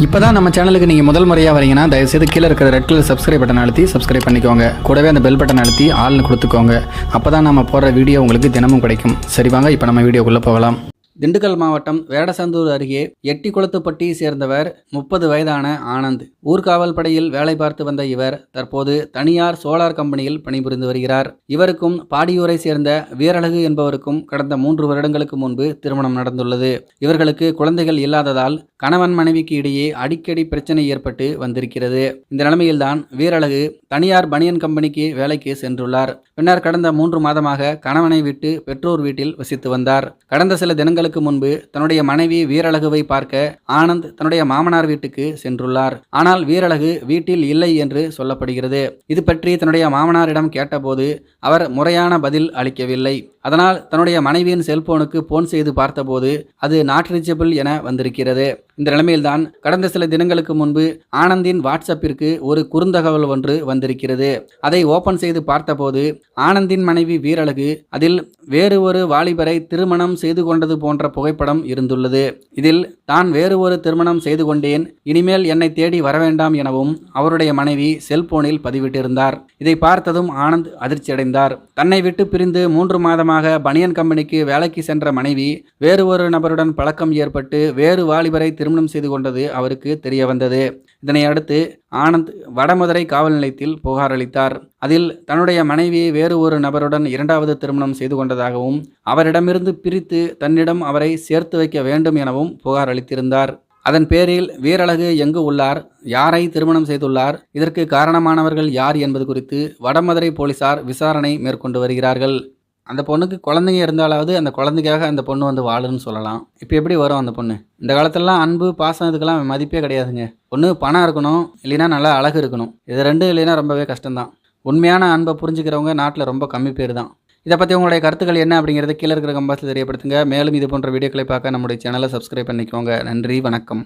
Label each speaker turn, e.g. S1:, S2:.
S1: இப்போதான் நம்ம சேனலுக்கு நீங்கள் முதல் முறையாக வரீங்கன்னா தயவுசெய்து கீழே இருக்கிற ரெட் கலர் சப்ஸ்கிரைப் பட்டன் அழுத்தி சப்ஸ்கிரைப் பண்ணிக்கோங்க. கூடவே அந்த பெல் பட்டன் அழுத்தி ஆள்னு கொடுத்துக்கோங்க. அப்போ தான் நம்ம போடுற வீடியோ உங்களுக்கு தினமும் கிடைக்கும். சரி வாங்க இப்போ நம்ம வீடியோக்குள்ளே போகலாம். திண்டுக்கல் மாவட்டம் வேடசந்தூர் அருகே எட்டிக்குளத்துப்பட்டி சேர்ந்தவர் 30 வயதான ஆனந்த். ஊர்காவல் படையில் வேலை பார்த்து வந்த இவர் தற்போது தனியார் சோலார் கம்பெனியில் பணிபுரிந்து வருகிறார். இவருக்கும் பாடியூரை சேர்ந்த வீரழகு என்பவருக்கும் கடந்த 3 வருடங்களுக்கு முன்பு திருமணம் நடந்துள்ளது. இவர்களுக்கு குழந்தைகள் இல்லாததால் கணவன் மனைவிக்கு இடையே அடிக்கடி பிரச்சனை ஏற்பட்டு வந்திருக்கிறது. இந்த நிலைமையில்தான் வீரழகு தனியார் பனியன் கம்பெனிக்கு வேலைக்கு சென்றுள்ளார். பின்னர் கடந்த 3 மாதமாக கணவனை விட்டு பெற்றோர் வீட்டில் வசித்து வந்தார். கடந்த சில தினங்களுக்கு முன்பு தன்னுடைய மனைவி வீரழகுவை பார்க்க ஆனந்த் தன்னுடைய மாமனார் வீட்டுக்கு சென்றுள்ளார். ஆனால் வீரழகு வீட்டில் இல்லை என்று சொல்லப்படுகிறது. இது பற்றி தன்னுடைய மாமனாரிடம் கேட்டபோது அவர் முறையான பதில் அளிக்கவில்லை. அதனால் தன்னுடைய மனைவியின் செல்போனுக்கு போன் செய்து பார்த்தபோது அது நாட் ரீச்சபிள் என வந்திருக்கிறது. இந்த நிலைமையில்தான் கடந்த சில தினங்களுக்கு முன்பு ஆனந்தின் வாட்ஸ்அப்பிற்கு ஒரு குறுந்தகவல் ஒன்று வந்திருக்கிறது. அதை ஓபன் செய்து பார்த்தபோது ஆனந்தின் மனைவி வீரழகு அதில் வேறு ஒரு வாலிபரை திருமணம் செய்து கொண்டது போன்ற புகைப்படம் இருந்துள்ளது. இதில் தான் வேறு ஒரு திருமணம் செய்து கொண்டேன், இனிமேல் என்னை தேடி வரவேண்டாம் எனவும் அவருடைய மனைவி செல்போனில் பதிவிட்டிருந்தார். இதை பார்த்ததும் ஆனந்த் அதிர்ச்சியடைந்தார். தன்னை விட்டு பிரிந்து 3 மாதமாக பனியன் கம்பெனிக்கு வேலைக்கு சென்ற மனைவி வேறு ஒரு நபருடன் பழக்கம் ஏற்பட்டு வேறு வாலிபரை திருமணம் செய்து கொண்டது அவருக்கு தெரிய வந்தது. இதனை அடுத்து ஆனந்த் வடமதுரை காவல் நிலையத்தில் புகார் அளித்தார். அதில் தன்னுடைய மனைவியை வேறு ஒரு நபருடன் 2வது திருமணம் செய்து கொண்டதாகவும் அவரிடமிருந்து பிரித்து தன்னிடம் அவரை சேர்த்து வைக்க வேண்டும் எனவும் புகார் அளித்திருந்தார். அதன் பேரில் வீரழகு எங்கு உள்ளார், யாரை திருமணம் செய்துள்ளார், இதற்கு காரணமானவர்கள் யார் என்பது குறித்து வடமதுரை போலீசார் விசாரணை மேற்கொண்டு வருகிறார்கள். அந்த பொண்ணுக்கு குழந்தைங்க இருந்தாலாவது அந்த குழந்தைக்காக அந்த பொண்ணு வந்து வாழுன்னு சொல்லலாம். இப்போ எப்படி வரும் அந்த பொண்ணு? இந்த காலத்திலலாம் அன்பு பாசம் இதுக்கெல்லாம் மதிப்பே கிடையாதுங்க. ஒன்று பணம் இருக்கணும், இல்லைன்னா நல்லா அழகு இருக்கணும். இது ரெண்டும் இல்லைன்னா ரொம்பவே கஷ்டம்தான். உண்மையான அன்பை புரிஞ்சுக்கிறவங்க நாட்டில் ரொம்ப கம்மி பேர் தான். இதை பற்றி உங்களுடைய கருத்துக்கள் என்ன அப்படிங்கிறத கீழே இருக்கிற கம்பாஸில் தெரியப்படுத்துங்க. மேலும் இது போன்ற வீடியோக்களை பார்க்க நம்முடைய சேனலை சப்ஸ்கிரைப் பண்ணிக்கோங்க. நன்றி, வணக்கம்.